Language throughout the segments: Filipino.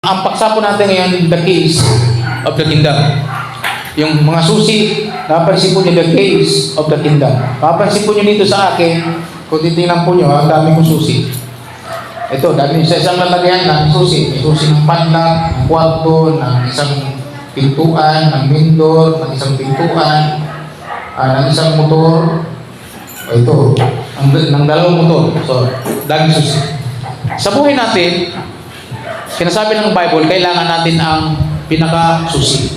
ang paksa po natin ngayon, the keys of the kingdom. Yung mga susi, napansin po niyo the keys of the kingdom. Papansin po niyo dito sa akin, kung titingnan po niyo, ang dami kong susi. Ito, dami sa isang lalagyan ng susi. May susi ng padlock, ng kwarto, ng isang pintuan, ng window, ng isang pintuan, ng isang motor. Ito, ng dalawang motor. So, dami susi. Sa buhay natin, sinasabi ng Bible, kailangan natin ang pinaka-susi.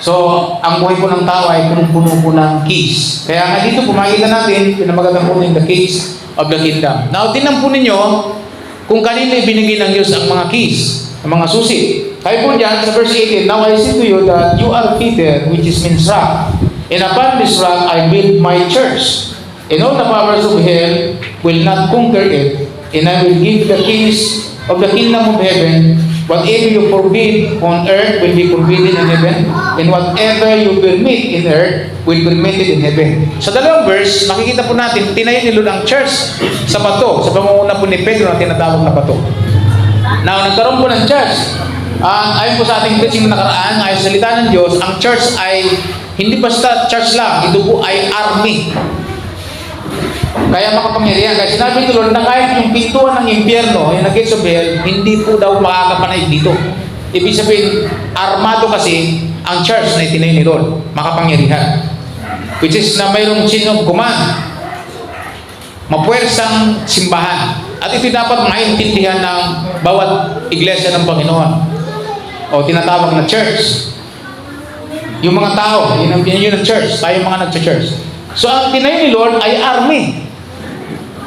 So, ang buhay po ng tao ay punong-puno po ng keys. Kaya nga dito, pumakita natin, pinamagatan po the keys of the kingdom. Now, tinan po ninyo kung kanino ibinigay ng Diyos ang mga keys, ang mga susi. Kaya po dyan, sa verse 18, now I say to you that you are Peter, which is means rock. And upon this rock I build my church. And all the powers of hell will not conquer it. And I will give the keys of the kingdom of heaven. Whatever you forbid on earth will be forbidden in heaven, and whatever you permit in earth will be permitted in heaven. Sa dalawang verse, nakikita po natin, tinayo ni Lord ang church sa bato, sa pangunguna po ni Pedro na tinatawag na bato. Now, nagkaroon po ng church. Ayon po sa ating preaching na nakaraan, ayon sa salita ng Diyos, ang church ay hindi basta church lang, ito po ay army. Kaya makapangyarihan. Kaya sinabi ni Lord na kahit yung pintuan ng impyerno, yung gates of hell, hindi po daw makakapanay dito. Ibig sabihin, armado kasi ang church na itinayo ni Lord. Makapangyarihan. Which is na mayroong chain of command. Mapuwersang simbahan. At ito dapat maintindihan ng bawat iglesia ng Panginoon. O tinatawag na church. Yung mga tao, yun ang church. Tayo mga nagsa-church. So ang tinayo ni Lord ay army.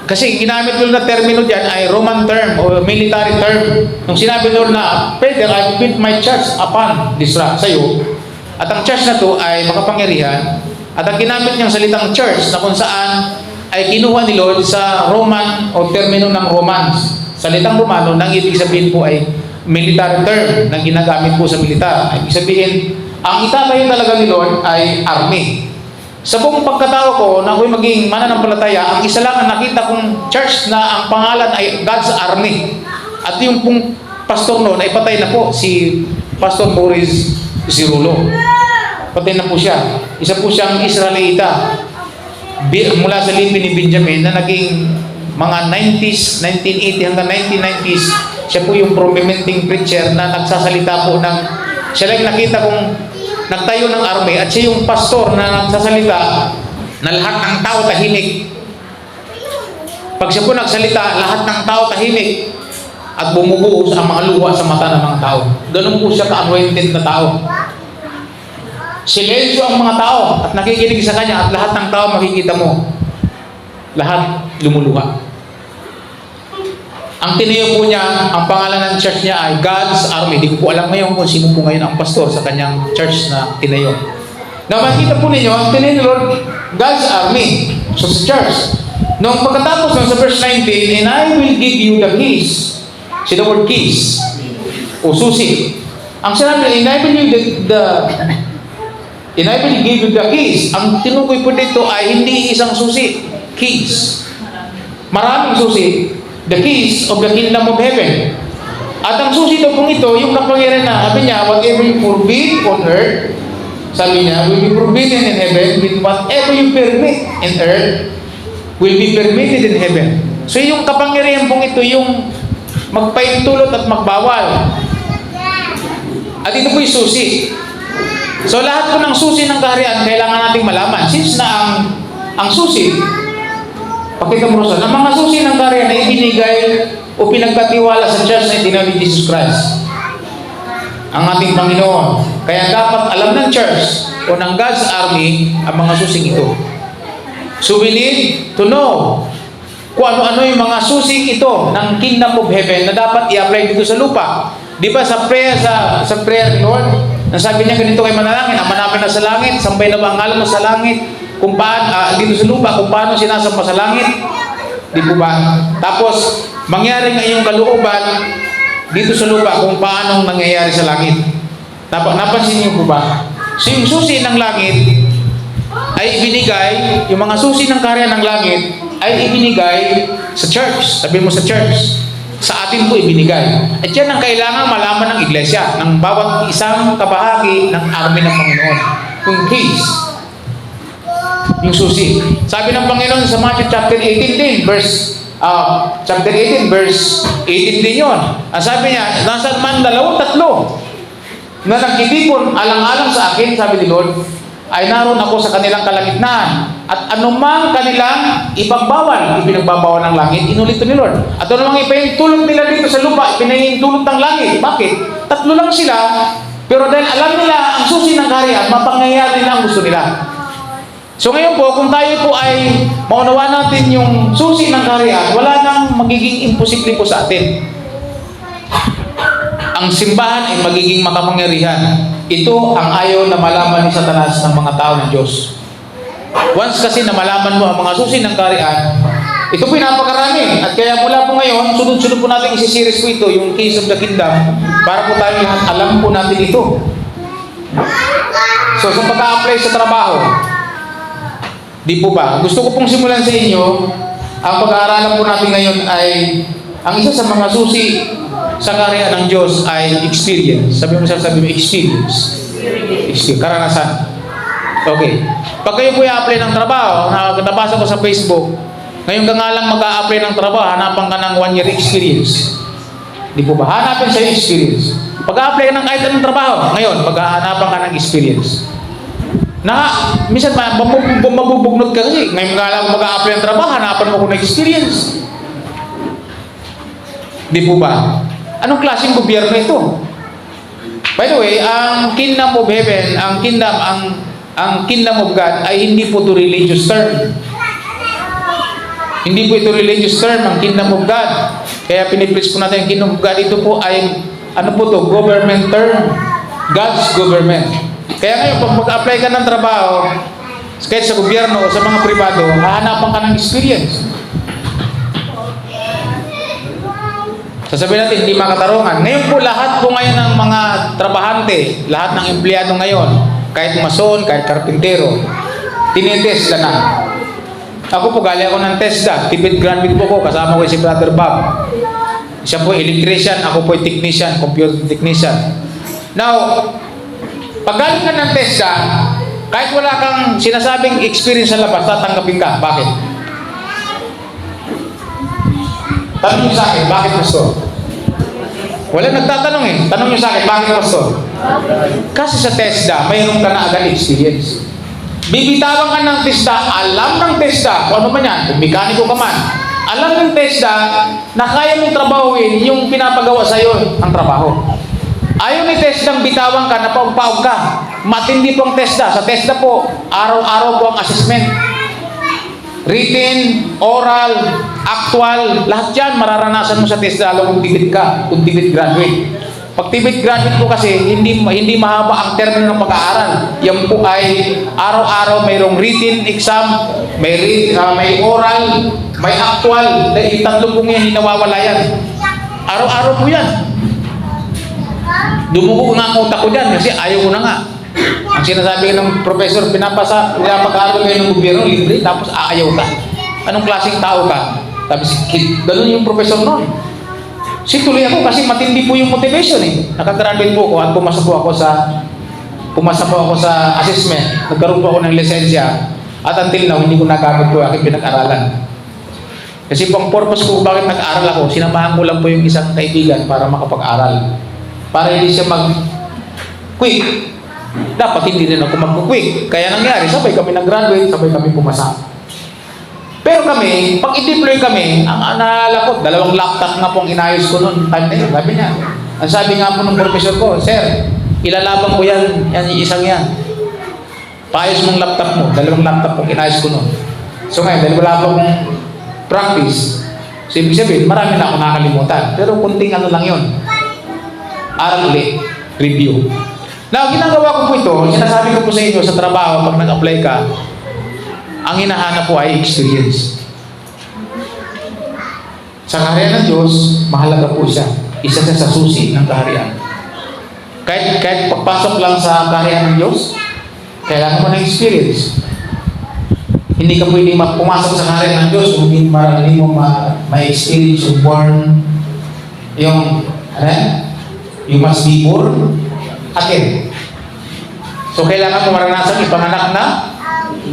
Kasi ginamit Lord na termino dyan ay Roman term o military term. Nung sinabi Lord na, Peter, I built my church upon this rock sa iyo. At ang church na to ay makapangyarihan. At ang ginamit niyang salitang church na kung saan ay kinuha ni Lord sa Roman o termino ng Romans. Salitang Romano, nang ibig sabihin po ay military term na ginagamit po sa militar. Ibig sabihin, ang itatayo talaga ni Lord ay army. Sa buong pagkatao ko na ako'y maging mananampalataya, ang isa lang ang nakita kong church na ang pangalan ay God's Army. At yung pong pastor noon ay patay na po, si Pastor Boris Cirulo. Patay na po siya. Isa po siyang Israelita mula sa lipi ni Benjamin na naging mga 90s, 1980 hanggang 1990s. Siya po yung prominenting preacher na nagsasalita po ng, siya lang nakita kong nagtayo ng army at siya yung pastor na nagsasalita na lahat ng tao tahimik. Pag siya po nagsalita, lahat ng tao tahimik at bumubuhos ang mga luha sa mata ng mga tao. Ganun po siya ka-anointed na tao. Silensyo ang mga tao at nakikinig sa kanya at lahat ng tao makikita mo. Lahat lumuluha. Ang tinayo po niya, ang pangalan ng church niya ay God's Army. Hindi ko po alam ngayon kung sino po ngayon ang pastor sa kanyang church na tinayo. Na makikita po ninyo, ang tinayo ni Lord, God's Army. So sa church. Noong pagkatapos ng sa verse 19, and I will give you the keys. See the word keys. O susi. Ang sinabi, and I will give you the keys. Ang tinukoy po dito ay hindi isang susi. Keys. Maraming susi. The keys of the kingdom of heaven. At ang susi daw pong ito, yung kapangyarihan na, sabi niya, whatever you forbid on earth, sabi niya, will be forbidden in heaven, with whatever you permit in earth, will be permitted in heaven. So yung kapangyarihan pong ito, yung magpaintulot at magbawal. At ito po yung susi. So lahat po ng susi ng kaharian, kailangan nating malaman. Since na ang susi, pakita mo sa ang mga susi ng karya na ibinigay o pinagkatiwala sa church na itinaw ni Jesus Christ, ang ating Panginoon. Kaya dapat alam ng church o ng God's Army ang mga susing ito. So we need to know kung ano-ano yung mga susing ito ng Kingdom of Heaven na dapat i-apply dito sa lupa. Di ba sa prayer ni Lord, nasabi niya ganito kay manalangin, Ama namin na sa langit, sambay na ba ang ngalan mo sa langit? Kung paano, dito sa lupa, kung paano sinasamba sa langit, di po ba? Tapos, mangyari ng iyong kalooban dito sa lupa kung paano nangyayari sa langit. Napansin niyo po ba? So, yung susi ng langit ay ibinigay, yung mga susi ng karya ng langit ay ibinigay sa church. Sabi mo sa church. sa atin po ibinigay. At yan ang kailangan malaman ng iglesia, ng bawat isang kabahagi ng army ng Panginoon. Yung keys, yung susi. Sabi ng Panginoon sa Matthew chapter 18 din, chapter 18, verse 18 din yun. Ang sabi niya, nasa man 2-3 na nagtitipon alang-alang sa akin, sabi ni Lord, ay naroon ako sa kanilang kalagitnaan. At anumang kanilang ipagbawal, ipinagbabawal ng langit, inulito ni Lord. At anumang ipahintulot nila dito sa lupa, ipinahintulot ng langit. Bakit? 3 lang sila, pero dahil alam nila ang susi ng kaharian, mapangyayari na ang gusto nila. So ngayon po, kung tayo po ay maunawa natin yung susi ng kaharian, wala nang magiging imposible po sa atin. Ang simbahan ay magiging makapangyarihan. Ito ang ayaw na malaman ni Satanas ng mga tao ng Diyos. Once kasi na malaman mo ang mga susi ng kaharian, ito po napakarami. At kaya mula po ngayon, sunod-sunod po natin isi-series po ito, yung Keys of the Kingdom, para po tayo lahat alam po natin ito. So sa pag-a-apply sa trabaho, di po ba? Gusto ko pong simulan sa inyo, ang pag-aaralan po natin ngayon ay, ang isa sa mga susi sa kaharian ng Diyos ay experience. Sabi mo experience. Karanasan. Okay. Pag kayo po i-apply ng trabaho, nabasa ko sa Facebook, ngayon ka nga lang mag-a-apply ng trabaho, hanapan ka ng 1-year experience. Di po ba? Hanapin sa experience. Pag-a-apply ka ng kahit anong trabaho, ngayon, mag-hanapan ka ng experience. Minsan mabubugnot ka kasi, ngayon nga lang mag-a-apply ng trabaho, hanapan mo kung na experience. Di po ba? Anong klaseng gobyerno ito? By the way, ang kingdom of heaven, ang kingdom of God ay hindi po ito religious term. Hindi po ito religious term, ang kingdom of God. Kaya pinipreach po natin ang kingdom of God. Ito po ay, government term. God's government. Kaya ngayon, pag mag-apply ka ng trabaho, kahit sa gobyerno o sa mga pribado, hahanapan ka ng experience. Sasabihin natin, hindi makatarungan. Ngayon po, lahat po ngayon ng mga trabahante, lahat ng empleyado ngayon, kahit mason, kahit karpintero, tinitest na. Ako po, galing ako ng TESDA. Tibet graduate po ko, kasama ko si Brother Bob. Siya po electrician, ako po technician, computer technician. Now, pag galing ka ng TESDA, kahit wala kang sinasabing experience sa labas, tatanggapin ka. Bakit? Tanong nyo sa akin, bakit pastor? Wala nagtatanong eh. Tanong nyo sa akin, bakit pastor? Kasi sa TESDA, mayroon ka na agad experience. Bibitawan ka ng TESDA, alam ng TESDA, kung ano man yan, kung mekaniko ka man, alam ng TESDA na kaya mong trabahuin yung pinapagawa sa iyo ang trabaho. Ayaw ni TESDA bitawan ka, napaugpaog ka. Matindi po ang TESDA. Sa TESDA po, araw-araw po ang assessment. Written, oral, actual, lahat yan mararanasan mo sa TESDA lalo kung tibet ka, kung tibet graduate. Pag tibet graduate po kasi, hindi mahaba ang termino ng pag-aaral. Yan po ay araw-araw mayroong written exam, may oral, may actual. Dahil 3 pong yan, hindi nawawala yan. Araw-araw po yan. Dumugo nga ang utak ko dyan kasi ayaw ko na nga. Ang sinasabi ng professor, pinapag-aaral kayo ng gobyerno, libre, tapos aayaw ka. Anong klaseng tao ka? Tapos, ganun yung professor noon. Tuloy ako kasi matindi po yung motivation eh. Nakagraduate po ako at pumasa po ako sa assessment. Nagkaroon po ako ng lisensya. At until now, hindi ko nagamit po aking pinag-aralan. Kasi po ang purpose ko bakit nag-aaral ako, sinamahan ko lang po yung isang kaibigan para makapag-aral. Para hindi siya mag-quick. Dapat hindi rin ako mag-quick. Kaya nangyari, sabay kami nag-graduate, sabay kami pumasa. Pero kami, pag i-deploy kami, ang naalala ko, 2 laptop nga pong inayos ko noon. Time na yun, sabi niya. Ang sabi nga po ng professor ko, Sir, ilalaban ko yan yung isang yan. Paayos mong laptop mo, 2 laptop pong inayos ko noon. So ngayon, wala akong practice. So ibig sabihin, marami na ako nakalimutan. Pero kunting ano lang yun. Aral ulit, review. Now, ginagawa ko po ito, sinasabi ko po sa inyo sa trabaho, pag nag-apply ka, ang hinahanap po ay experience. Sa kaharian ng Diyos, mahalaga po siya. Isa siya sa susi ng kaharian. Kahit pagpasok lang sa kaharian ng Diyos, kailangan mo ng experience. Hindi ka pwede pumasok sa kaharian ng Diyos kung hindi mo ma-experience yung born Yung, you must be born again. So, kailangan mo maranasan ipanganak na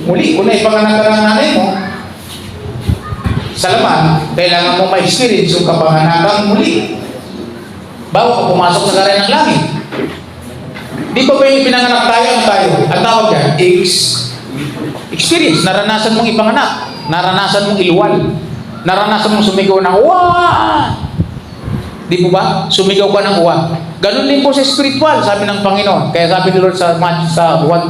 muli. Kung ipanganak ka ng nanay mo, sa laman, kailangan mo ma-experience yung kapanganakang muli bago ka pumasok sa karya ng langit. Di ba yung pinanganak tayo, ang tayo? Ang tawag yan, experience. Naranasan mong ipanganak. Naranasan mong iluwal. Naranasan mong sumigaw ng uwa. Di po ba? Sumigaw ka ng uwa. Ganun din po sa spiritual, sabi ng Panginoon. Kaya sabi ni Lord sa 1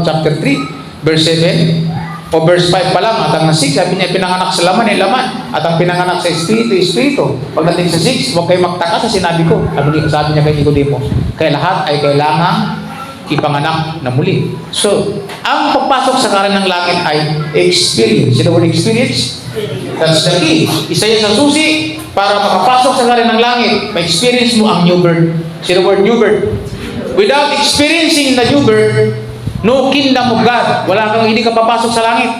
chapter 3, verse 7, o verse 5 pa lang, at ang 6, sabi niya, pinanganak sa laman ay laman, at ang pinanganak sa espiritu, espiritu. Pagdating sa 6, huwag kayo magtaka sa sinabi ko. Sabi niya kay Nicodemo, kaya lahat ay kailangang ipanganak na muli. So, ang pagpasok sa karya ng langit ay experience. You know what experience? That's the key. Isa yan sa susi para makapasok sa karya ng langit. Ma-experience mo ang new birth. See the word new birth? Without experiencing the new birth, no kingdom of God. Hindi ka papasok sa langit.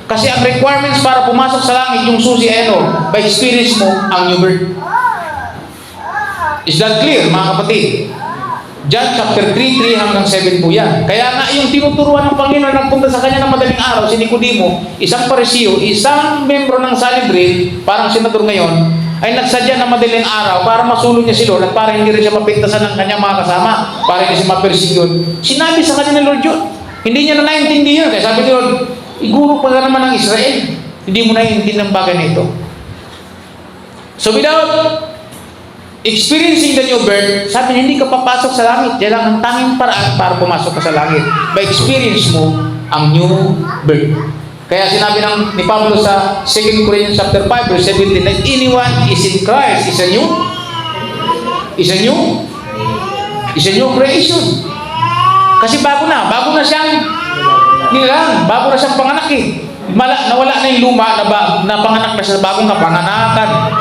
Kasi ang requirements para pumasok sa langit, yung susi ay ano? Ma-experience mo ang new birth. Is that clear, mga kapatid? John chapter 3 hanggang 7 po yan. Kaya nga yung tinuturuan ng Panginoon nagpunta sa kanya ng madaling araw, si Nicodemo, isang Pariseo, isang membro ng Sanhedrin, parang senador ngayon, ay nagsadya ng madaling araw para masulong niya si Lord at para hindi rin siya mapintasan ng kanyang mga kasama, para hindi siya mapersecute. Sinabi sa kanya ni Lord yun. Hindi niya na naintindihan. Kaya sabi ni Lord, iguro pa ka naman ng Israel. Hindi mo naintindihan ang bagay na ito. So without experiencing the new birth, sabi niya, hindi ka papasok sa langit. Yan lang ang tanging paraan para pumasok ka sa langit. By-experience mo ang new birth. Kaya sinabi ni Pablo sa 2 Corinthians chapter 5, verse 17, that anyone is in Christ is a new creation. Kasi bago na siyang nilang, bago na siyang panganak eh. Nawala na yung luma na panganak na siya, bagong kapanganakan.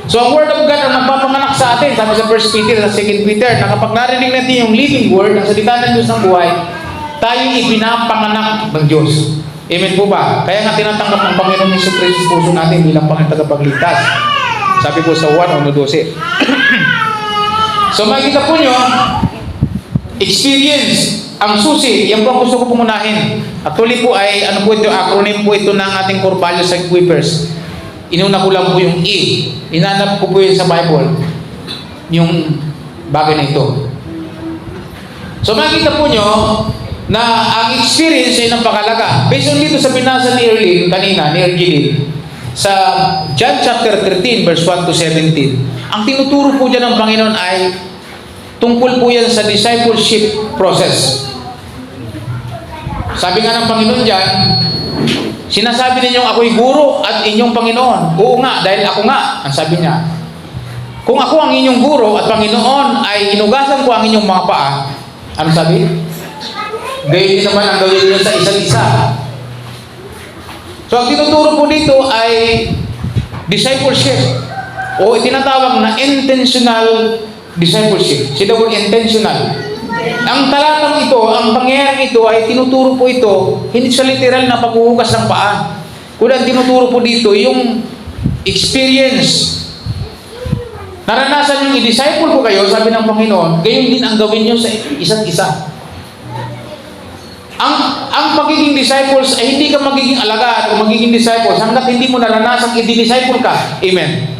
So ang Word of God ang nagpapanganak sa atin, sabi sa 1 Peter, sa 2 Peter, na kapag narinig natin yung living Word, ang salita ng Diyos ng buhay, tayo ipinapanganak ng Diyos. Amen po ba? Kaya nga tinatanggap ng Panginoon ni Kristo sa puso natin bilang Panginoon tagapagligtas. Sabi po sa 1:12. So makikita po nyo, experience, ang susi, yan po ang gusto ko pumunahin. Actually po ay, ano po ito, acronym po ito ng ating core values sa equippers. Inuna ko lang po yung E. Inanap ko po yun sa Bible. Yung bagay na ito. So makikita po nyo na ang experience ay napakalaga. Based on dito sa binasa ni Erlin kanina, ni Ergilin, sa John chapter 13, verse 1 to 17, ang tinuturo po dyan ng Panginoon ay tungkol po yan sa discipleship process. Sabi nga ng Panginoon dyan, sinasabi ninyong ako'y guro at inyong Panginoon. Oo nga, dahil ako nga, ang sabi niya. Kung ako ang inyong guro at Panginoon ay inugasan ko ang inyong mga paa, ano sabi? Gayon din naman ang gawin niyo sa isa't isa. So ang tinuturo po dito ay discipleship o itinatawag na intentional discipleship. See the word intentional. Ang talatang ito, ang pangyayaring ito ay tinuturo po ito hindi sa literal na paghuhugas ng paa. Kundi ang tinuturo po dito yung experience. Naranasan yung i-disciple ko kayo, sabi ng Panginoon, gayon din ang gawin nyo sa isa't isa. Ang pagiging disciples ay hindi ka magiging alagad o magiging disciples hanggat hindi mo naranasan i-disciple ka. Amen.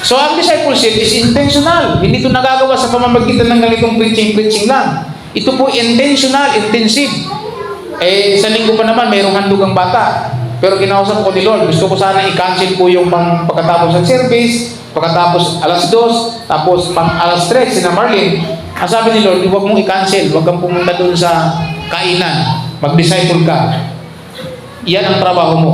So, ang discipleship is intentional. Hindi ito nagagawa sa pamamagitan ng ganitong preaching lang. Ito po intentional, intensive. Sa linggo pa naman, mayroong handog ang bata. Pero kinausap ko ni Lord, gusto ko sana i-cancel po yung pagkatapos ng service, pagkatapos alas 2, tapos alas 3, sina Marlene. Ang sabi ni Lord, huwag mong i-cancel, huwag kang pumunta doon sa kainan, mag-disciple ka. Yan ang trabaho mo.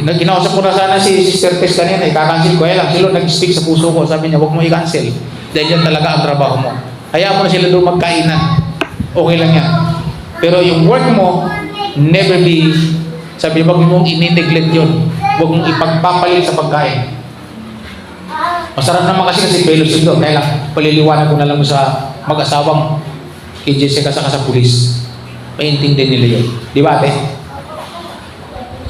Kinausap ko na sana si Sister Tess kanina, i-cancel ko. Kaya lang, sila nag-speak sa puso ko. Sabi niya, huwag mo i-cancel. Dahil yan talaga ang trabaho mo. Hayaan mo na sila doon magkainan. Okay lang yan. Pero yung work mo, never be, sabi niya, huwag mong i-neglect yun. Huwag mong ipagpapalit sa pagkain. Masarap naman kasi fellowship doon. Kaya lang, paliliwanag ko na lang sa mag-asawang kay Jessica sa pulis. Maintindihan nila yun. Di ba, ate?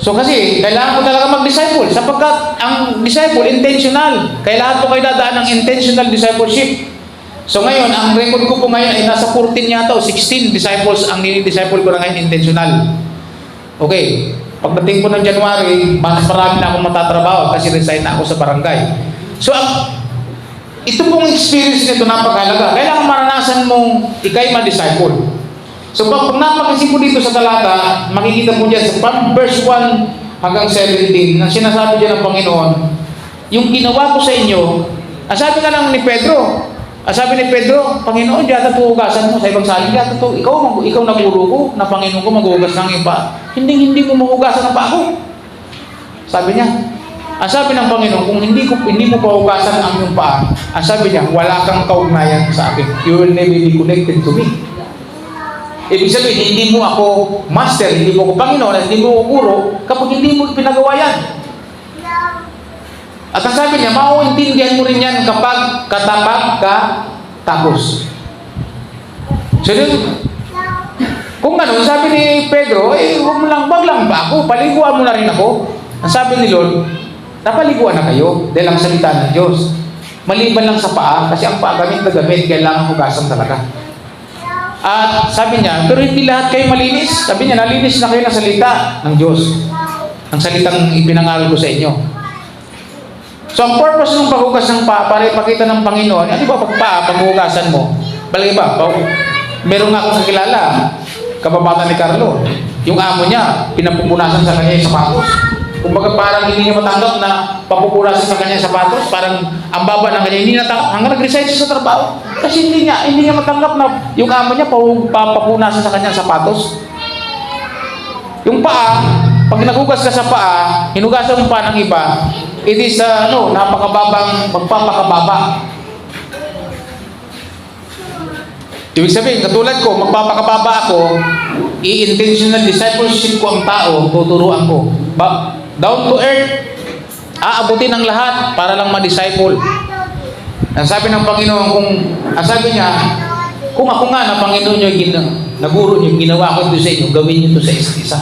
So kasi, kailangan ko talaga mag-disciple sapagkat ang disciple, intentional. Kaya lahat po kayo dadaan ng intentional discipleship. So ngayon, ang record ko po ngayon ay nasa 14 yata o 16 disciples ang nini-disciple ko na ngayon intentional. Okay. Pagdating po ng January, mas marami na akong matatrabaho kasi resign na ako sa barangay. So ito pong experience nito napakahalaga. Kailangan maranasan mong ikay ma-disciple. So pag napakisip mo dito sa talata, makikita mo dyan sa verse 1 hanggang 17, na sinasabi dyan ng Panginoon, yung ginawa ko sa inyo, sabi nga lang ni Pedro, sabi ni Pedro, Panginoon, yata ito hugasan mo sa ibang salin, yata ito, ikaw naguro ko, na Panginoon ko maghugas ng iyong paa. Hindi mo mahugasan ang paa ko. Sabi niya, sabi ng Panginoon, kung hindi mo pahugasan ang iyong paa, sabi niya, wala kang kaugnayan sa akin. You will never be connected to me. Ibig sabihin, hindi mo ako master, hindi mo ako Panginoon, hindi mo ako guro, kapag hindi mo pinagawa yan. At ang sabi niya, mauintindihan mo rin yan kapag katapag ka tapos. So yun, kung ano, sabi ni Pedro, wag lang ba ako, paliguan mo na rin ako. Ang sabi ni Lord, napaliguan na kayo dahil ang salita ng Diyos. Maliban lang sa paa, kasi ang paa gamit na gamit, kailangan hugasan talaga. At sabi niya, pero hindi lahat kayo malinis. Sabi niya, nalinis na kayo ng salita ng Diyos. Ang salitang ipinangaral ko sa inyo. So ang purpose ng paghugas ng paa, para ipakita ng Panginoon, ano ba paghugasan mo? Balagay ba? Meron nga akong kakilala, kababata ni Carlo. Yung amo niya, pinapupunasan sa kanya yung sapatos. Kumbaga parang hindi niya matanggap na papupunasan sa kanya yung sapatos, parang ang baba ng kanya, hindi natanggap, hanggang nag-resign siya sa trabaho. Kasi hindi niya matanggap na yung amo niya papupunasan sa kanya yung sapatos. Yung paa, pag nagugas ka sa paa, hinugasan mo pa ng iba, it is napakababang magpapakababa. Ibig sabihin, katulad ko, magpapakababa ako, i-intentional discipleship ko ang tao, tuturuan ko. Down to earth, aabutin ang lahat para lang ma-disciple. Ang sabi ng Panginoon, sabi niya, kung ako nga na Panginoon nyo, naguro nyo, ginawa ko ito sa inyo, gawin nyo ito sa isa't isa.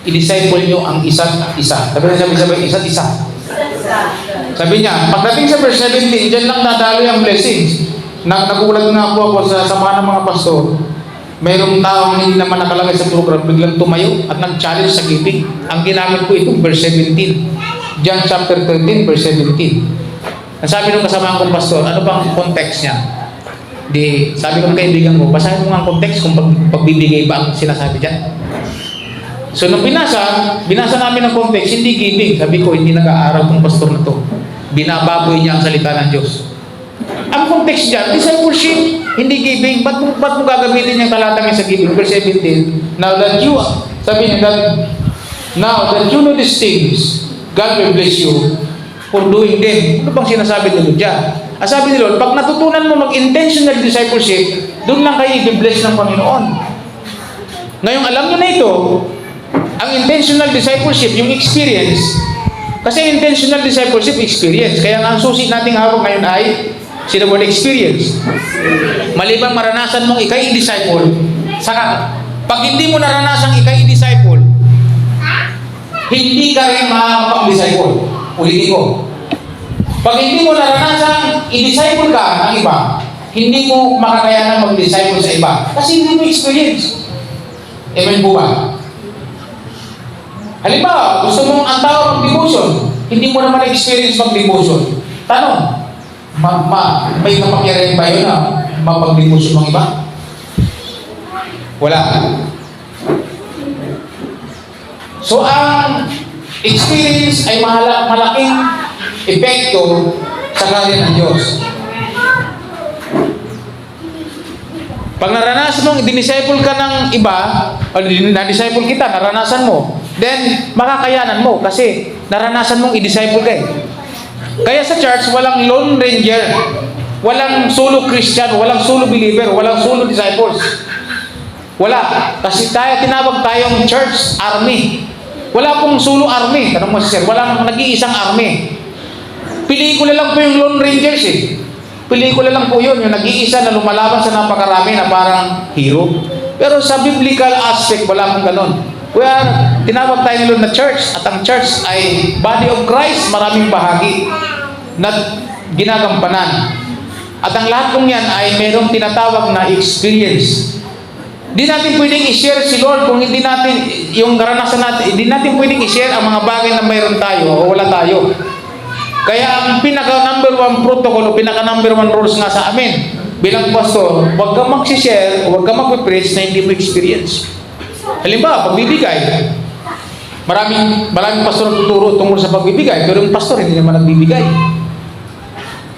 I-disciple nyo ang isa't isa. Sabi isa't isa. Sabi niya, pagdating sa verse 17, dyan lang nadalo yung blessings. Nagulat nga po ako sa samahan ng mga pastor. Mayroong taong hindi naman nakalagay sa program, biglang tumayo at nag-challenge sa giving. Ang ginamit ko itong verse 17. John chapter 13, verse 17. Ang sabi ng kasamahan kong pastor, ano bang context niya? Sabi ko ng kaibigan ko, basahin mo nga ang context kung pagbibigay ba ang sinasabi dyan. So nung binasa namin ang context, hindi giving. Sabi ko, hindi nag-aaral tong pastor na to. Binababoy niya ang salita ng Diyos. Ang context dyan, discipleship, hindi giving. Ba't mo gagamitin yung talatang sa giving? Verse 17, now that you know these things, God will bless you for doing them. Ano bang sinasabi nila dyan? Sabi ni Lord, pag natutunan mo mag-intentional discipleship, doon lang kayo i-bless ng Panginoon. Ngayong alam nyo na ito, ang intentional discipleship, yung experience, kasi intentional discipleship, experience. Kaya ang susi nating hawak ngayon ay sino word experience. Maliban maranasan mong ikay i-disciple, saka pag hindi mo naranasang ikay i-disciple, hindi ka rin makakapag-disciple. Ulitin ko. Pag hindi mo naranasang i-disciple ka ng iba, hindi mo makakayanan mag-disciple sa iba. Kasi hindi mo experience. Amen po ba? Halimbawa, gusto mong ang tao mag-devotion, hindi mo naman experience mag-devotion. Tanong, may kapangyarihan ba yun na mapag-devotion ng iba? Wala. So, ang experience ay malaking epekto sa karya ng Diyos. Pag naranasan mong i-disciple ka ng iba, o na-disciple kita, naranasan mo, then makakayanan mo kasi naranasan mong i-disciple ka eh. Kaya sa church, walang lone ranger, walang solo Christian, walang solo believer, walang solo disciples. Wala. Kasi tinawag tayong church army. Wala pong solo army. Tanong mo si sir, walang nag-iisang army. Pelikula lang po yung lone rangers eh. Pelikula lang po yun, yung nag-iisa na lumalaban sa napakarami na parang hero. Pero sa biblical aspect, wala pong ganon. Tinawag tayo ni Lord na church, at ang church ay body of Christ, maraming bahagi na ginagampanan. At ang lahat kong yan ay mayroong tinatawag na experience. Hindi natin pwedeng i-share si Lord kung hindi natin, yung karanasan natin, hindi natin pwedeng i-share ang mga bagay na mayroon tayo o wala tayo. Kaya ang pinaka-number one protocol o pinaka-number one rules nga sa amin, bilang pastor, huwag kang mag-share, huwag kang mag-preach na hindi mo experience. Halimbawa, pagbibigay. Maraming pastor nagtuturo tungkol sa pagbibigay, pero yung pastor hindi naman nagbibigay.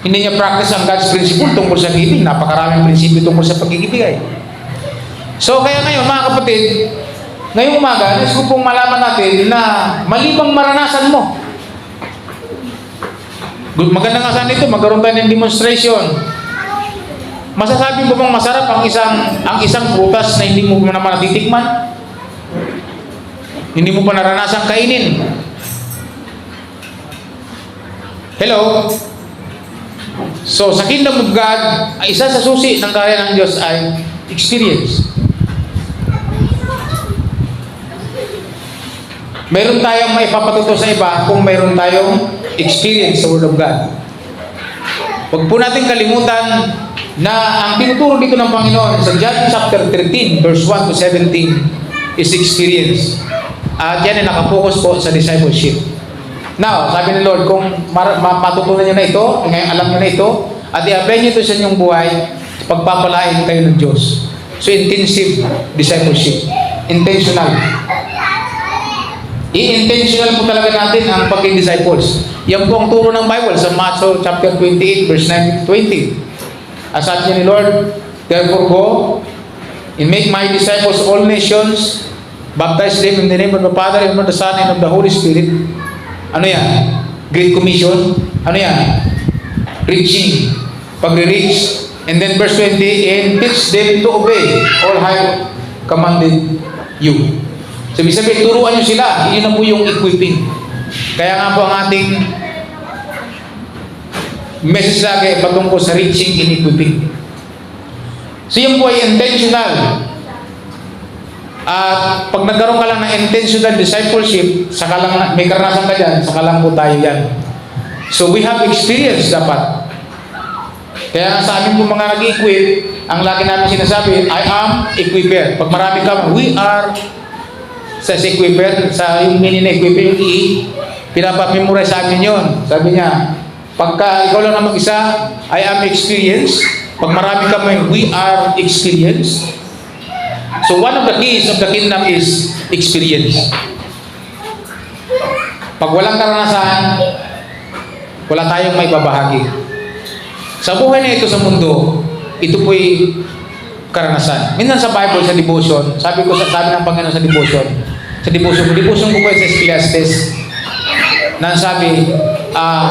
Hindi niya practice ang God's principle tungkol sa giving. Napakaraming prinsipyo tungkol sa pagkikibigay. So, kaya ngayon, mga kapatid, ngayong umaga, nais ko pong malaman natin na malibang maranasan mo. Maganda nga sana ito, magkaroon tayo ng demonstration. Masasabi mo bang masarap ang isang prutas na hindi mo naman natitikman? Hindi mo pa naranasang kainin? Hello? So, sa Kingdom of God, isa sa susi ng karya ng Diyos ay experience. Meron tayong maipapatuto sa iba kung meron tayong experience sa Word of God. Huwag po natin kalimutan na ang tinuturo dito ng Panginoon sa John chapter 13, verse 1 to 17 is experience. At yan ay nakapokus po sa discipleship. Now, sabi ni Lord, kung matutunan nyo na ito, ngayon alam nyo na ito, at i-apply nyo ito sa inyong buhay, pagpapalain kayo ng Diyos. So, intensive discipleship. Intentional. I-intentional po talaga natin ang pagiging disciples. Yan po ang turo ng Bible sa Matthew chapter 28, verse 9 to 20. As sabi ni Lord, therefore go, and make my disciples all nations, baptize them in the name of the Father, and of the Son, and of the Holy Spirit. Ano yan? Great Commission. Ano yan? Preaching. Pagre-reach. And then verse 20, and teach them to obey all I have commanded you. So, ibig sabihin, turuan nyo sila. Yun na po yung equipping. Kaya nga po ang ating message lagi patungkol sa reaching and equipping. So, yun po ay intentional. At pag nagkaroon ka lang ng intentional discipleship, saka lang, may karanasan ka dyan, saka lang po tayo yan. So we have experience dapat. Kaya sa amin po mga nag-equip, ang lagi namin sinasabi, I am equiper. Pag marami ka, we are sa equiper, sa yung meaning na equiper, yung pinapamemorize sa amin yun. Sabi niya, pagka ikaw lang na mag-isa, I am experience. Pag marami ka, we are experience. So one of the keys of the kingdom is experience. Pag walang karanasan, wala tayong may babahagi. Sa buhay na ito sa mundo, ito po'y karanasan. Minsan sa Bible, sa devotion, sabi ng Panginoon sa devotion ko po sa Ecclesiastes, na sabi,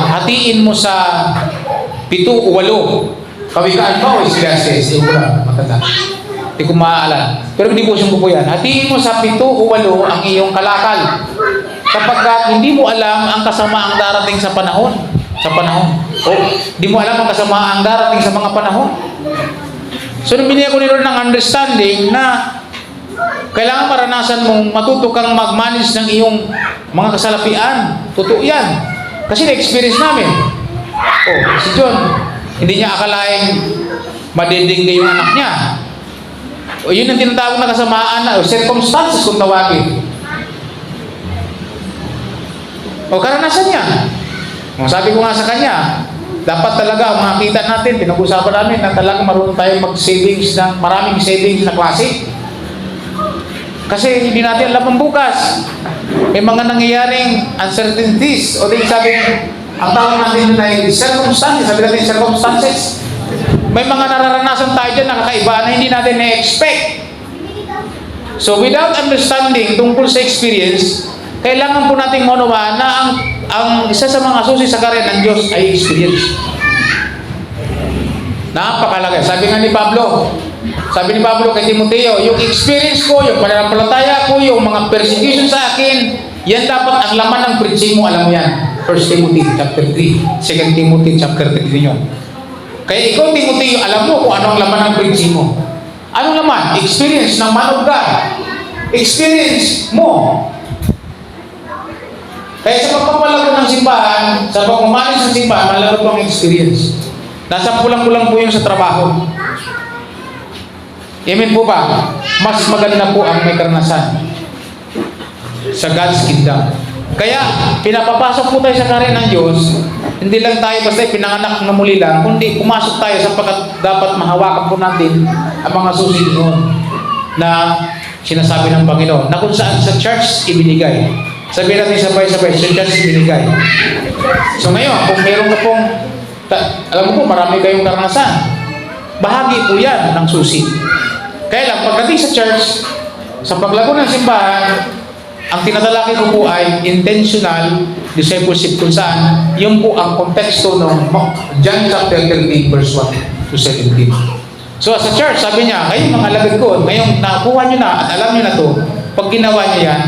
hatiin mo sa 7 o 8. Kawikaan ba o Ecclesiastes? Hindi ko lang matanda. Hindi ko maaalala. Pero devotion ko po yan. Hatiin mo sa 7 o 8 ang iyong kalakal. Kapag hindi mo alam ang kasamaang darating sa panahon. O, hindi mo alam ang kasamaang darating sa mga panahon. So, binigyan ko ni Lord ng understanding na kailangan maranasan mong matuto kang mag-manage ng iyong mga kasalapian. Totoo yan. Kasi na-experience namin. Si John, hindi niya akalaing madeding yung anak niya. O yun ang tinatawag na kasamaan na, o circumstances kung tawagin. O karanasan niya. Sabi ko nga sa kanya, dapat talaga makita natin, pinag-usapan namin na talaga marunong tayo mag-savings ng maraming savings na klase. Kasi hindi natin alam ang bukas. May mga nangyayaring uncertainties. O din sabi, ang tawag natin ay circumstances. Sabi natin circumstances. May mga nararanasan tayo dyan na kakaiba na hindi natin na-expect. So without understanding tungkol sa experience, kailangan po nating maunawaan na ang isa sa mga susi sa karya ng Diyos ay experience. Napakalaga. Sabi ni Pablo kay Timoteo, yung experience ko, yung pananampalataya ko, yung mga persecution sa akin, yan dapat ang laman ng preaching mo, alam mo yan. 1 Timothy chapter 3, 2 Timothy chapter 3 yun. Kaya ikaw, Timoteo, alam mo kung anong laman ng preaching mo. Anong laman? Experience ng man of God. experience mo. Kaya sa pagpapalago ng simbahan, sa pagmamanis ng simbahan, malago po ang experience. Nasa kulang-kulang po yung sa trabaho. Amen po ba? Mas maganda po ang may karanasan sa God's kingdom. Kaya, pinapapasok po tayo sa karya ng Diyos, hindi lang tayo basta pinanganak na muli lang, kundi pumasok tayo sapagkat dapat mahawakan po natin ang mga susi noon na sinasabi ng Panginoon, na kung saan sa church ibinigay. Sabihin natin sabay-sabay, sa church ibinigay. So ngayon, kung meron ka pong, alam mo po, marami kayong karanasan. Bahagi po yan ng susi. Kaya lang, pagdating sa church, sa paglago ng simbahan, ang tinadalaki ko po ay intentional discipleship kung saan yun po ang konteksto ng John chapter 13 verse 1 to 17. So sa church, sabi niya, kayo mga alagad ko, ngayong nakuha nyo na at alam nyo na to, pag ginawa nyo yan,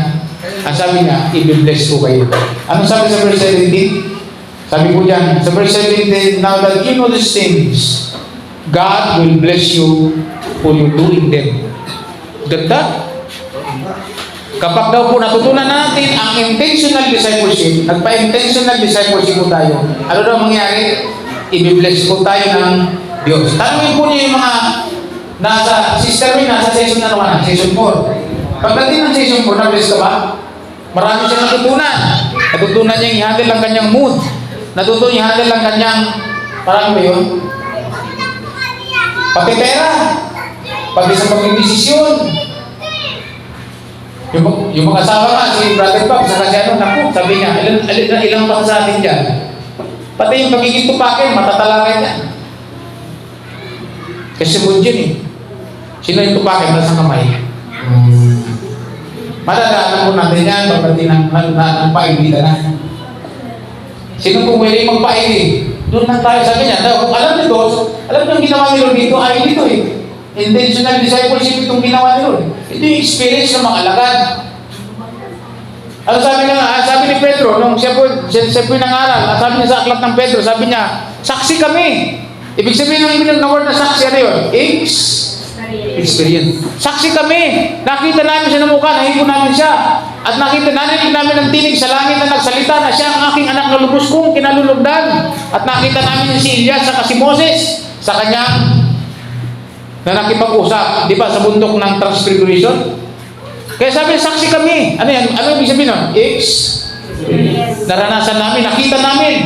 ang sabi niya, i-bless ko kayo. Anong sabi sa verse 17? Sabi ko dyan, sa verse 17, now that you know these things, God will bless you for you doing them. Ganda? Kapag daw po natutunan natin ang intentional discipleship, nagpa-intentional discipleship po tayo, ano daw mangyari? I-bless po tayo ng Diyos. Tanungin po niyo yung mga nasa, sister mo nasa season na naman, season 4. Pagdating ng season 4, na-bless ka ba? Marami siyang natutunan. Natutunan niyang i-handle ang kanyang mood. Natutunan niya i-handle ang kanyang, parang ba yun? Pati pera. Pati sa pagdidesisyon. Yung mga asawa nga, si Brother Bob, sa kasi ano, naku, sabi niya, ilang pa sa atin dyan. Pati yung pagiging tupakin, matatalakay niya. Kasi mood yun eh. Sino yung tupakin? Nasa kamay. Madadaanan po natin yan, pagdating ng paibita na. Sino po pwede magpaili? Doon lang tayo, sabi niya. Kung alam niyo to, alam niyo ang ginawa niyo dito, ay dito eh. Intentional discipleship itong ginawa niyo. Ito yung experience ng mga alagad. Ano sabi niya nga? Sabi ni Pedro, nung siya po nangaral, sabi niya sa aklat ng Pedro, sabi niya, saksi kami. Ibig sabihin ng word na saksi, ano yun? Experience. Saksi kami. Nakita namin siya ng mukha, nahipo namin siya. At nakita namin ang tinig sa langit na nagsalita na siya ang aking anak na lubos kong kinalulugdan. At nakita namin si Elias sa si Moses sa kanyang na nakipag-usap, di ba, sa bundok ng Transfiguration. Kaya sabi, saksi kami. Ano yan? Ano ibig sabihin nun? Naranasan namin, nakita namin.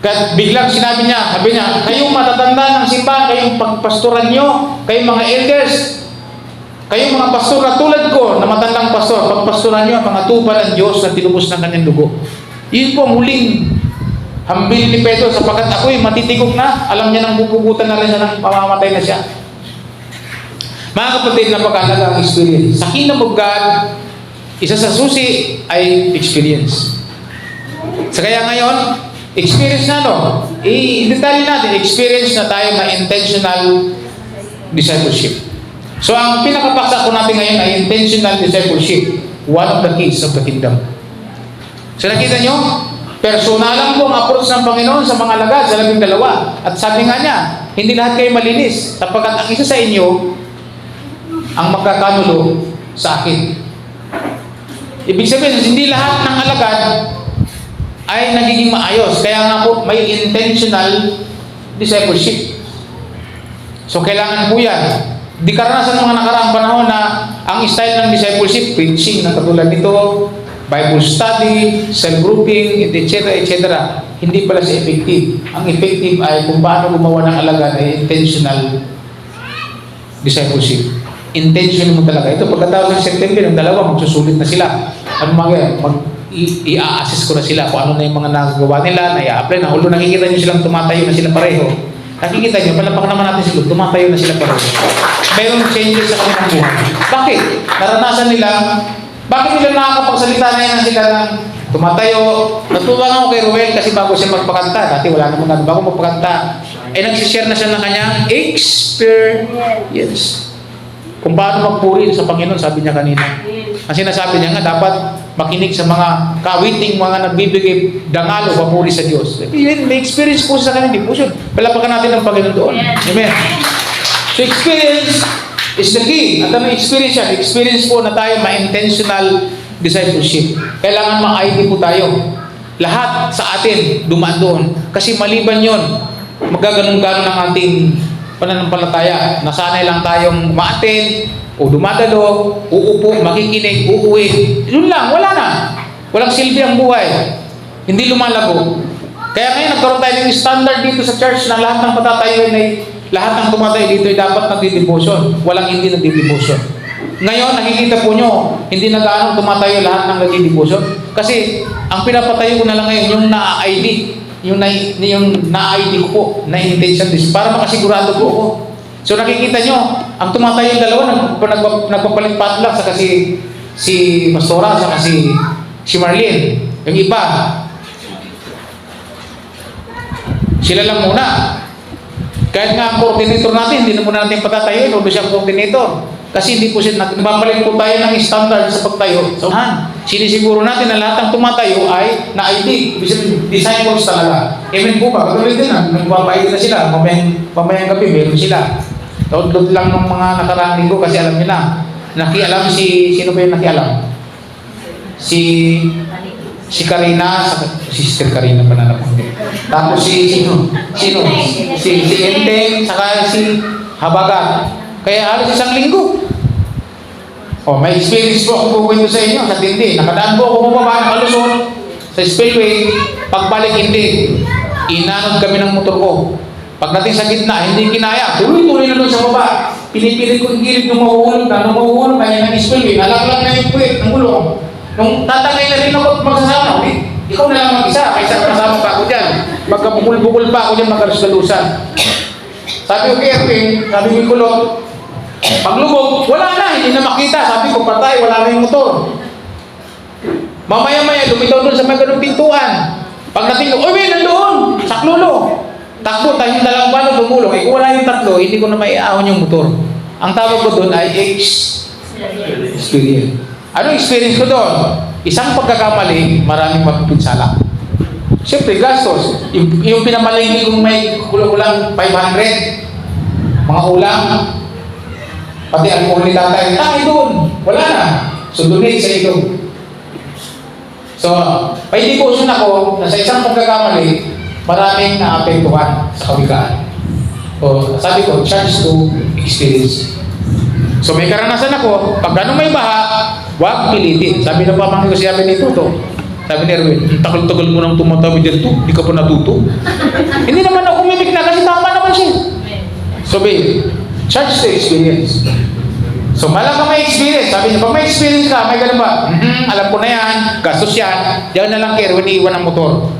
Kaya biglang sinabi niya, sabi niya, kayong matatanda ng simbahan, kayong pagpastoran nyo, kayong mga elders, kayong mga pastor na tulad ko, na matandang pastor, pagpastoran nyo ang mga tupa ng Diyos na tinubos ng kanyang dugo. Yun po ang huling hambil ni Pedro, sapagkat ako'y matitigog na, alam niya nang bubugutan na rin siya, nang mamamatay na siya. Mga kapatid, napakalaga ang experience. Sa kingdom of God, isa sa susi ay experience. Sa kaya ngayon, experience na i-detalye natin, experience na tayo na intentional discipleship. So, ang pinakapaksa ko natin ngayon ay intentional discipleship. One of the keys of the kingdom. So, nakita nyo? Personalan po ang approach ng Panginoon sa mga alagad sa 12. At sabi nga niya, hindi lahat kayo malinis, sapagkat ang isa sa inyo ang magkakanulo sa akin. Ibig sabihin, hindi lahat ng alagad ay nagiging maayos. Kaya nga po, may intentional discipleship. So, kailangan po yan. Di karanasan ng mga nakaraang panahon na ang style ng discipleship, preaching na katulad nito, Bible study, self-grouping, etc., etc. Hindi pala siya effective. Ang effective ay kung paano gumawa ng alagad ay intentional discipleship. Intention mo talaga. Ito, pagkatapos ng September, ang dalawa, magsusulit na sila. Ano i-assess ko na sila kung ano na yung mga nagagawa nila, na i-apply na. Although nakikita nyo silang tumatayo na sila pareho. Nakikita nyo, palapak naman natin sila, tumatayo na sila pareho. Mayroong changes sa kanilang buhay. Bakit? Naranasan nila. Bakit nila nakakapagsalita na yan sila ng tumatayo? Natuwa nga ako kay Ruel kasi bago siya magpakanta. Dati wala naman bago magpakanta. Ay nagsishare na siya ng kanyang experience. Kung paano magpuri sa Panginoon, sabi niya kanina. Ang sinasabi niya nga, dapat makinig sa mga kawiting, mga nagbibigay dangal o papuri sa Diyos. May experience po sa kanila, hindi po siya. Palapakan natin ang Panginoon doon. Amen. So experience, is the key. At ano experience yan? Experience po na tayo ma-intentional discipleship. Kailangan ma-ID po tayo. Lahat sa atin dumaan doon. Kasi maliban yon, magaganon-ganon ang ating pananampalataya. Nasanay lang tayong ma-attend, o dumadalo, uupo, makikinig, uuwi. Yun lang, wala na. Walang silbi ang buhay. Hindi lumalago. Kaya ngayon nagkaroon tayo ng standard dito sa church na lahat ng patatayo ay lahat ng tumatayo dito ay dapat nagdi-devotion. Walang hindi nagdi-devotion. Ngayon, nakikita po nyo, hindi na gaano tumatayo lahat ng nagdi-devotion. Kasi ang pinapatayo ko na lang ngayon, yung na-ID. Yung na-ID ko po, na-intention this, para makasigurado po ako. So nakikita nyo, ang tumatayo yung dalawa, nagpapalit-pat lang sa kasi si Pastora, sa kasi si Marlene. Yung iba, sila lang muna. Kahit nga ang coordinator natin, hindi na muna natin patatayuin, huwag siyang coordinator. Kasi hindi po siya, nagpapalit po tayo ng standard sa pagtayo. So, sinisiguro natin na lahat ng tumatayo ay na-ID, disciples talaga. Amen po ba? Pagkakali din na, nagpapa-ID na sila, mamayang gabi, meron sila. Taod-dod lang ng mga nakaraang linggo kasi alam niyo na, nakialam sino ba yung nakialam? Si Karina, Sister Karina pa na napunti. Tapos si Enteng, saka si Habagat. Kaya halos isang linggo. May experience po ako pupunto sa inyo sa tindi. Nakadaan po ako bumaba ng Kaluson sa spillway. Pagbalik hindi. Inanod kami ng motor ko. Pagdating sa gitna, hindi kinaya. Tuloy-tuloy na doon sa baba. Pinipilit ko yung gilid ng mahuhulog na. Nung mahuhulog, kaya ng spillway. Nalaglag na yung puwet ng gulong. Nung tatangay na rin ako magsasama, ikaw na lang mag-isa. Kaysa kasama pa ako dyan. Magkabukul-bukul pa ako dyan, magkalusalusan. Sabi ko kay Erwin, sabi ko kulot, paglubog, wala na, hindi na makita. Sabi ko, patay, wala na yung motor. Mamaya-maya, lumitaw doon sa may ganung pintuan. Pagdating ko, uy, nandoon, saklolo. Takbo, tayong dalawang balon, dumulong. Kung wala yung tatlo, hindi ko na maiahon yung motor. Ang tawag ko doon ay experience. Anong experience ko doon? Isang pagkakamali, maraming mapipinsala. Siyempre, gastos. Yung pinamalingki kong may kulang-kulang 500, mga ulam, pati alcohol ni tatay, tayo doon. Wala na. So, donate sa ito. So, may devotion ako na sa isang pagkakamali, maraming naapektuhan sa kawikaan. So, sabi ko, chance to experience. So, may karanasan ako, pag ganun may baha, huwag pilitin. Sabi ng pamangkin ko, sabi ni Tuto, sabi ni Erwin, tagal-tagal mo nang tumatabi dyan to, hindi ka pa natuto. Hindi naman ako umimik na kasi tama naman siya. So, babe, chance to experience. So, malang ka may experience. Sabi niya, pag may experience ka, may ganun ba? Alam ko na yan, gastos yan, diyan na lang kay Erwin, iiwan ang motor.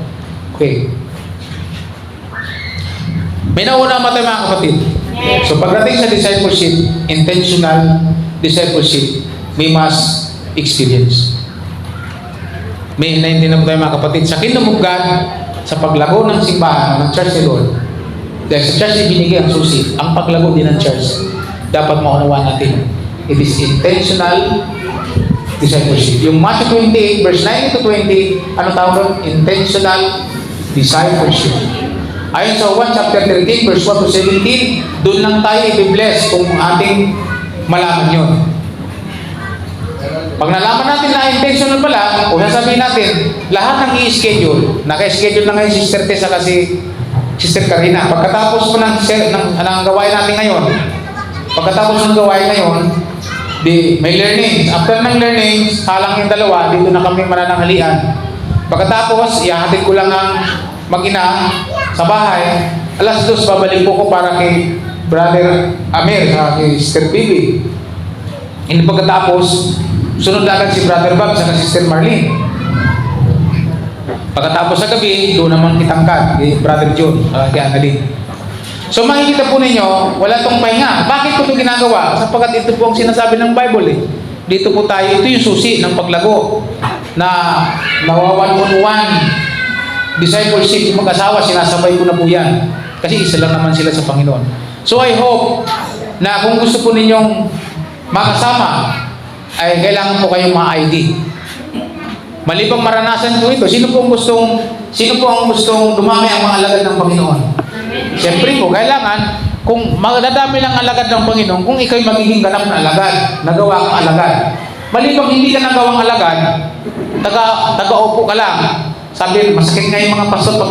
Okay. May nauna matay mga kapatid. So pagdating sa discipleship, intentional discipleship, may must experience. May naintindihan mo tayo mga kapatid. Sa Kingdom of God, sa paglago ng simbahan, ng church ni Lord, dahil sa church ibinigay ang susi, ang paglago din ng church, dapat maunawaan natin. It is intentional discipleship. Yung Matthew 28, verse 9 to 20, ano tawag doon? Intentional discipleship. Ayon sa 1 chapter 13, verse 1 to 17, doon lang tayo i-bless kung ating malaman yun. Pag nalaman natin na intentional pala, o sasabihin natin, lahat ng i-schedule, naka-schedule na ngayon Sister Tessa kasi Sister Karina. Pagkatapos po ng gawain natin ngayon, may learnings. After ng learnings, halang yung dalawa, dito na kami manananghalian. Pagkatapos, ihahatid ko lang ang mag-ina sa bahay. Alas 2, babalik po ko para kay Brother Amir, kay Sister Bibi. Hindi pagkatapos, sunod agad si Brother Bob sa Sister Marlene. Pagkatapos sa gabi, doon naman kitangkad kay Brother John, kay Annalyn. So makikita po ninyo, wala tong pahinga. Bakit ko ito ginagawa? Sapagkat ito po ang sinasabi ng Bible eh. Dito po tayo, ito yung susi ng paglago na nawawan-one discipleship, yung mag-asawa, sinasabay ko na po yan. Kasi isa lang naman sila sa Panginoon. So I hope na kung gusto po ninyong makasama, ay kailangan po kayong ma-ID. Malibang maranasan po ito, sino po ang gustong dumami ang mga alagad ng Panginoon? Siyempre po, kailangan kung madadami lang alagad ng Panginoon, kung ikaw'y magiging ganap na alagad, nagawa kang alagad. Mali pag hindi ka nagawang alagad, taga-upo ka lang. Sabi, masakit nga yung mga pastor pag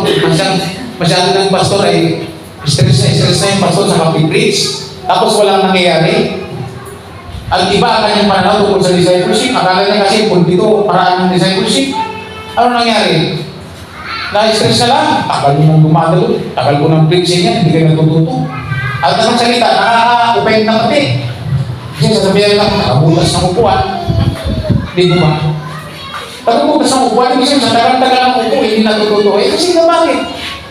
masyado ng pastor ay stress na yung pastor sa kapag-preach. Tapos walang nangyayari. At iba ang kanyang pananaw tungkol sa discipleship. Akala niya kasi pulpito, paraan ng discipleship. Ano nangyari? Na-stress na lang. Tagal mo nang dumadalo. Tagal ko nang preaching yan. Hindi kayo natututo. At naman salita, nakaka-upend ng kape. Kasi sasabihin lang, nakabutas ng upuan. Hindi mo ba? Pagkabutas ng upuan, ibig sabihin, sa tagal-tagal ng upo, hindi natututo. Eh, kasi na bakit?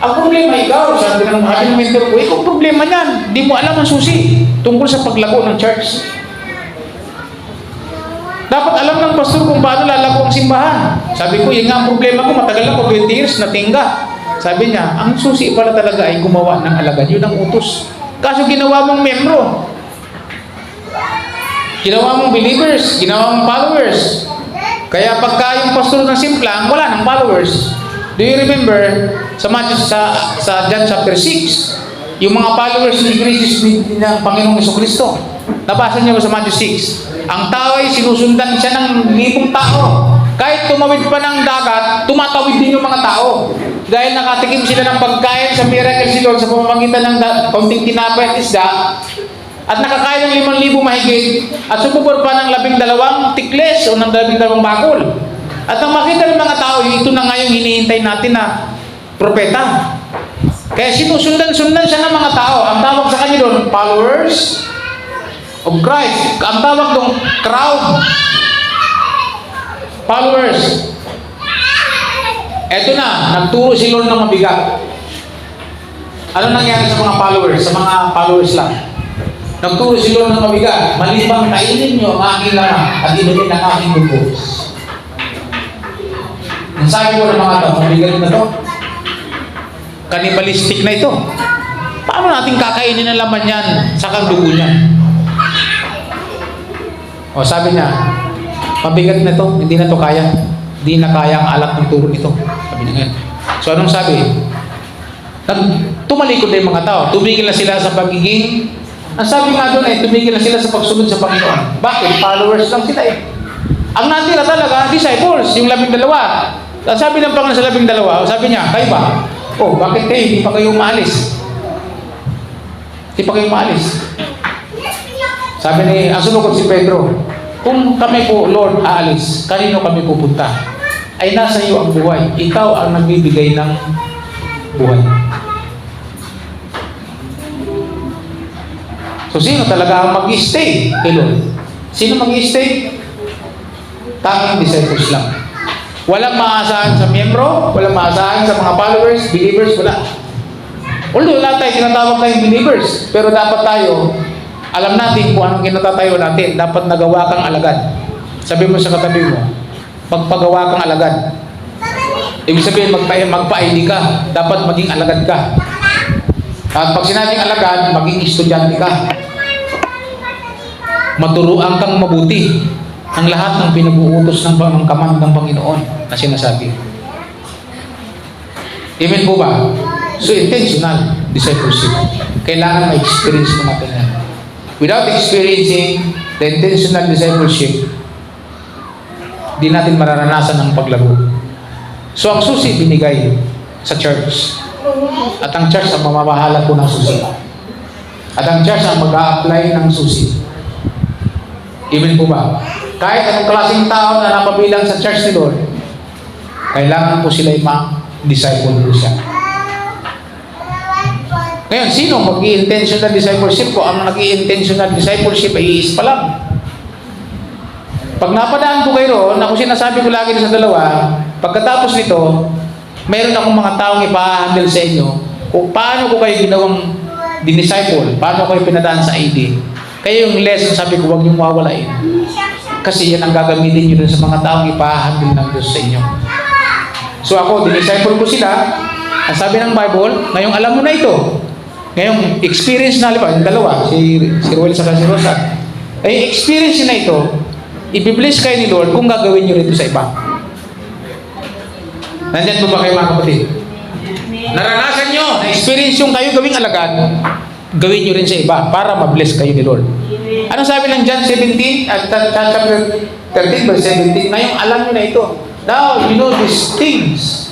Ang problema ikaw, sabi ng mentor ko, ikaw problema niyan. Hindi mo alam ang susi tungkol sa paglago ng church. Dapat alam ng pastor kung paano lalago ang simbahan. Sabi ko, yun nga ang problema ko, matagal ako, 20 years, natingga. Sabi niya, ang susi pala talaga ay gumawa ng alagad. Yun ang utos. Kaso ginawa mong membro. Ginawa mong believers, ginawa mong followers. Kaya pagka yung pastor ng simplang, wala ng followers. Do you remember sa John chapter 6, yung mga followers ni Jesus ng Panginoong Jesucristo? Nabasa niyo sa Matthew 6. Ang tao ay sinusundan siya ng libong tao. Kahit tumawid pa ng dagat, tumatawid din yung mga tao. Dahil nakatikim sila ng pagkain sa miracle si Lord sa pamamagitan ng kaunting tinapay at isda, at nakakain ng 5,000 mahigit, at sumubor pa ng 12 tikles o ng 12 bakul. At nang makita ng mga tao, ito na nga yung hinihintay natin na propeta. Kaya sinusundan-sundan siya ng mga tao. Ang tawag sa kanya doon, followers of Christ. Ang tawag doon, crowd. Followers. Eto na, nagturo si Lord ng mabigat. Ano nangyari sa mga followers? Sa mga followers lang. Nagturo si Lord ng mabigat. Malibang kainin nyo ang aking laman at inumin ang aking dugo. Ang sabi ko ng mga tao, mabigat na to. Cannibalistic na ito. Paano natin kakainin ang laman yan sa kang dugo niyan? O sabi niya, mabigat na to, hindi na to kaya. Hindi na kaya ang alat ng turo nito. Sabi niya. So anong sabi? Tumalikod na yung mga tao. Tumigil na sila sa pagiging, ang sabi nga doon ay tumigil na sila sa pagsunod sa Panginoon. Bakit? Followers lang sila eh. Ang natira talaga, disciples, yung 12. Ang sabi ng Panginoon sa 12, sabi niya, kayo ba? Oh, bakit kayo? Hindi pa kayo umaalis. Hindi pa kayo umaalis. Sabi ni, ang sumukot si Pedro, kung kami po, Lord, aalis, kanino kami pupunta? Ay nasa iyo ang buhay. Ikaw ang nagbibigay ng buhay. So, sino talaga ang mag-stay kay Lord? Sino mag-stay? Tanging disciples lang. Walang maasahan sa miyembro, walang maasahan sa mga followers, believers, wala. Although lahat tayo tinatawag tayong believers, pero dapat tayo, alam natin kung anong kinatatayo natin. Dapat nagawa kang alagad. Sabi mo sa katabi mo, magpagawa kang alagad. Ibig sabihin, magpa-ID ka. Dapat maging alagad ka. At pag sinabing alagad, maging estudyante ka. Maturuan kang mabuti ang lahat ng pinag-uutos ng command ng Panginoon na sinasabi. Amen po ba? So, intentional discipleship. Kailangan ma-experience mo natin yan. Without experiencing the intentional discipleship, di natin mararanasan ang paglaro. So, ang susi binigay sa church. At ang church ang mamamahala po ng susi. At ang church ang mag-a-apply ng susi. Amen po ba? Kahit anong klaseng tao na napabilang sa church ni Lord, kailangan po sila ma-disciple po siya. Ngayon, sino mag-i-intentional discipleship ko? Ang nag-i-intentional discipleship ay iis pa lang. Pag napadaan po kayo roon, ako sinasabi ko lagi sa dalawa, pagkatapos nito, mayroon akong mga taong ipahandle sa inyo kung paano ko kayo ginawang dinisciple, paano kayo pinadaan sa ID. Kaya yung lesson, sabi ko, huwag niyong mawawalain. Kasi yan ang gagamitin nyo dun sa mga taong ipahandle ng Diyos sa inyo. So ako, dinisciple ko sila. Ang sabi ng Bible, ngayong alam mo na ito. Ngayong experience na, yung dalawa, si Ruel sa si Rosa, ay experience na ito, i-bless kayo ni Lord kung gagawin nyo rito sa iba. Nandyan po ba kayo mga kapatid? Naranasan nyo, na-experience yung kayo gawing alagad, gawin nyo rin sa iba para ma-bless kayo ni Lord. Ano sabi ng John 17 at chapter 13 verse 17? Ngayong alam nyo na ito. Now you know these things.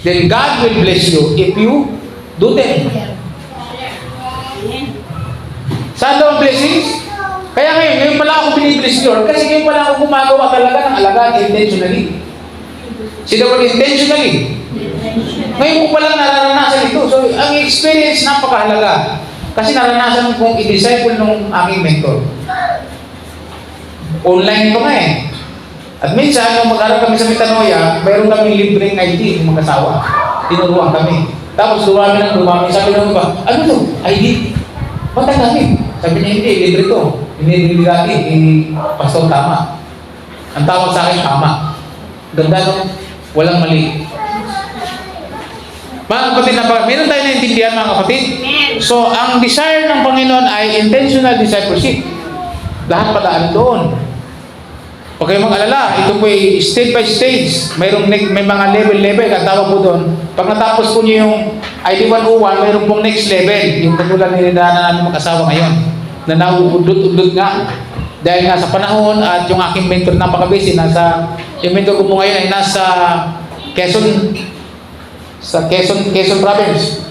Then God will bless you if you do them. Saan daw ang blessings? Kaya ngayon pala ako binibless ni Lord kasi ngayon pala ako gumagawa talaga ng alagaan intentionally. Sino ba intentionally? Ngayon ko palang nararanasan ito. So, ang experience napakahalaga. Kasi naranasan kong i-disciple ng aking mentor. Online ko nga eh. At minsan, nung mag-aral kami sa Metanoia, mayroon kami libreng ID ng mag-asawa. Tinuruan kami. Tapos dumami ng dumami. Sabi ng iba, ano to? ID? Ba't ang dami? Sabi niya, hindi, libre to. Hindi dati, pastor tama. Ang tawag sa akin, tama. Ganda nung walang mali. Mga kapatid, meron tayo naintindihan mga kapatid. So, ang desire ng Panginoon ay intentional discipleship. Lahat padaan doon. Huwag kayong mag-alala, ito po ay stage by stage. May mga level. Ang tawag po doon. Pag natapos po niyo yung ID 101, mayroon pong next level. Yung katulad nilindaan na namin mag-asawa ngayon. Na nauudot-udot nga. Dahil nga sa panahon at yung aking mentor napaka-busy. Yung mentor ko po ngayon ay nasa Quezon Province.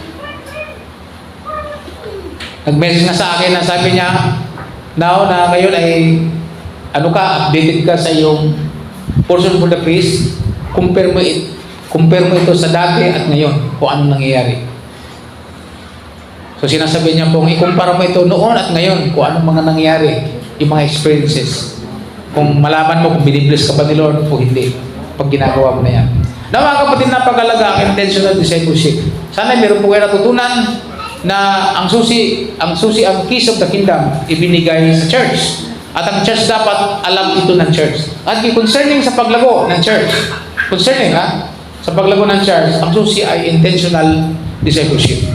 Nag-message na sa akin na sabi niya, now na ngayon ay updated ka sa iyong portion for the feast, compare mo ito sa dati at ngayon kung ano nangyayari. So sinasabi niya pong ikumpara mo ito noon at ngayon kung anong mga nangyayari, yung mga experiences. Kung malaman mo kung binibless ka ba ni Lord o hindi, pag ginagawa mo na yan. Na mga kapatid, napakalaga ang intentional discipleship. Sana meron po kayo natutunan na ang keys of the kingdom ibinigay sa church. At ang church dapat alam ito ng church. At concerning sa paglago ng church, sa paglago ng church, ang susi ay intentional discipleship.